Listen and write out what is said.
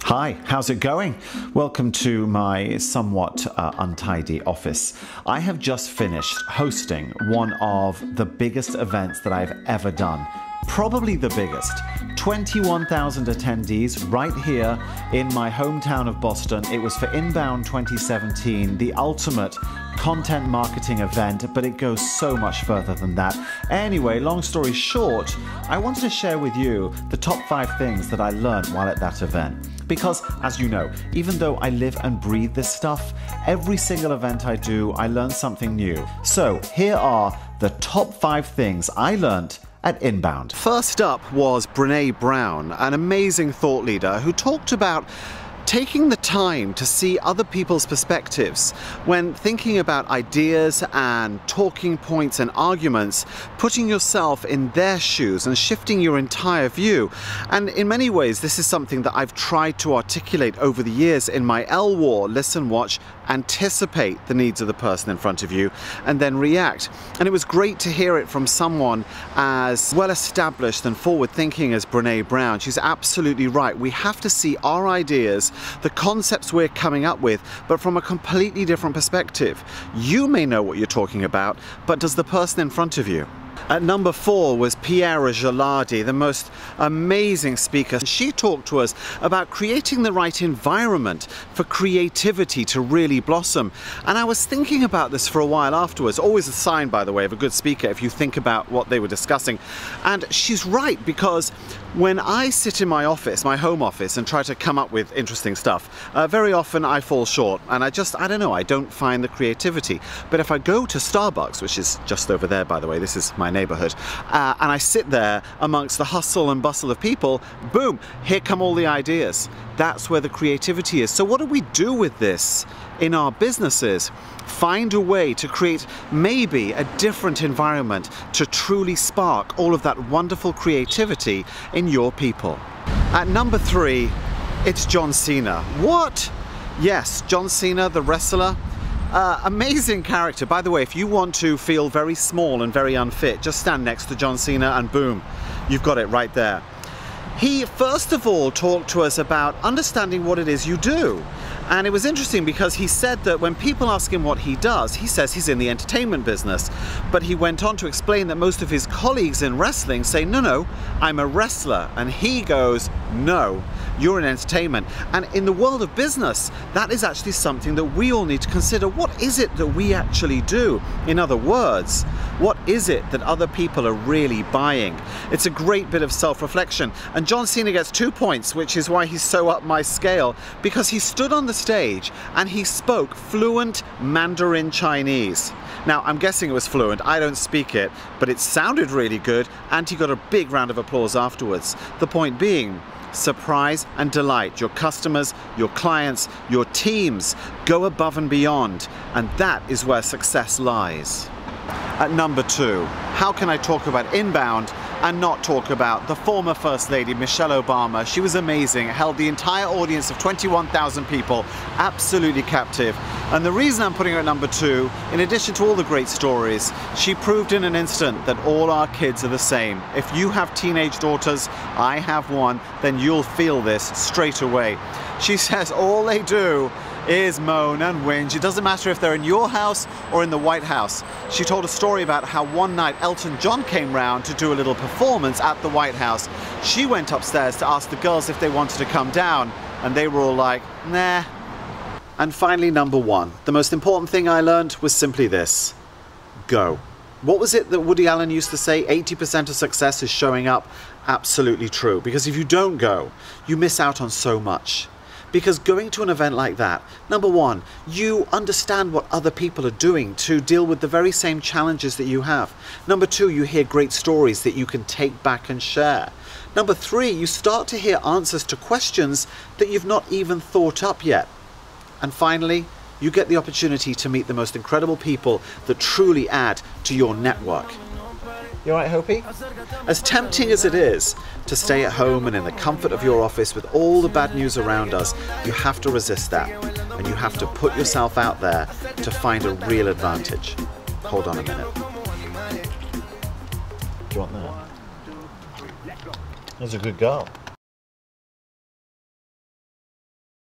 Hi, how's it going? Welcome to my somewhat untidy office. I have just finished hosting one of the biggest events that I've ever done. Probably the biggest. 21,000 attendees right here in my hometown of Boston. It was for Inbound 2017, the ultimate content marketing event, but it goes so much further than that. Anyway, long story short, I wanted to share with you the top 5 things that I learned while at that event. Because, as you know, even though I live and breathe this stuff, every single event I do, I learn something new. So here are the top 5 things I learned at Inbound. First up was Brené Brown, an amazing thought leader who talked about taking the time to see other people's perspectives when thinking about ideas and talking points and arguments, putting yourself in their shoes and shifting your entire view. And in many ways, this is something that I've tried to articulate over the years in my L-War, listen, watch, anticipate the needs of the person in front of you, and then react. And it was great to hear it from someone as well established and forward thinking as Brené Brown. She's absolutely right. We have to see our ideas, the concepts we're coming up with, but from a completely different perspective. You may know what you're talking about, but does the person in front of you? At number 4 was Pierrot Gilardi, the most amazing speaker. She talked to us about creating the right environment for creativity to really blossom. And I was thinking about this for a while afterwards. Always a sign, by the way, of a good speaker if you think about what they were discussing. And she's right, because when I sit in my office, my home office, and try to come up with interesting stuff, very often I fall short. And I don't know, I don't find the creativity. But if I go to Starbucks, which is just over there, by the way, this is my neighborhood, and I sit there amongst the hustle and bustle of people, boom, here come all the ideas. That's where the creativity is. So what do we do with this in our businesses? Find a way to create maybe a different environment to truly spark all of that wonderful creativity in your people. At number 3, it's John Cena. What? Yes, John Cena, the wrestler. Amazing character. By the way, if you want to feel very small and very unfit, just stand next to John Cena and boom, you've got it right there. He first of all talked to us about understanding what it is you do. And it was interesting because he said that when people ask him what he does, he says he's in the entertainment business. But he went on to explain that most of his colleagues in wrestling say, no, I'm a wrestler. And he goes, no, you're in entertainment. And in the world of business, that is actually something that we all need to consider. What is it that we actually do? In other words, what is it that other people are really buying? It's a great bit of self-reflection. And John Cena gets 2 points, which is why he's so up my scale, because he stood on the stage and he spoke fluent Mandarin Chinese. Now, I'm guessing it was fluent. I don't speak it, but it sounded really good, and he got a big round of applause afterwards. The point being, surprise and delight your customers, your clients, your teams. Go above and beyond, and that is where success lies. At number 2, how can I talk about Inbound and not talk about the former First Lady, Michelle Obama? She was amazing, held the entire audience of 21,000 people absolutely captive. And the reason I'm putting her at number 2, in addition to all the great stories, she proved in an instant that all our kids are the same. If you have teenage daughters, I have one, then you'll feel this straight away. She says all they do is moan and whinge. It doesn't matter if they're in your house or in the White House. She told a story about how one night Elton John came round to do a little performance at the White House. She went upstairs to ask the girls if they wanted to come down, and they were all like, nah. And finally, number 1, the most important thing I learned was simply this: go. What was it that Woody Allen used to say? 80% of success is showing up. Absolutely true, because if you don't go, you miss out on so much. Because going to an event like that, number 1, you understand what other people are doing to deal with the very same challenges that you have. Number 2, you hear great stories that you can take back and share. Number 3, you start to hear answers to questions that you've not even thought up yet. And finally, you get the opportunity to meet the most incredible people that truly add to your network. You all right, Hopi? As tempting as it is to stay at home and in the comfort of your office with all the bad news around us, you have to resist that. And you have to put yourself out there to find a real advantage. Hold on a minute. Do you want that? That's a good girl.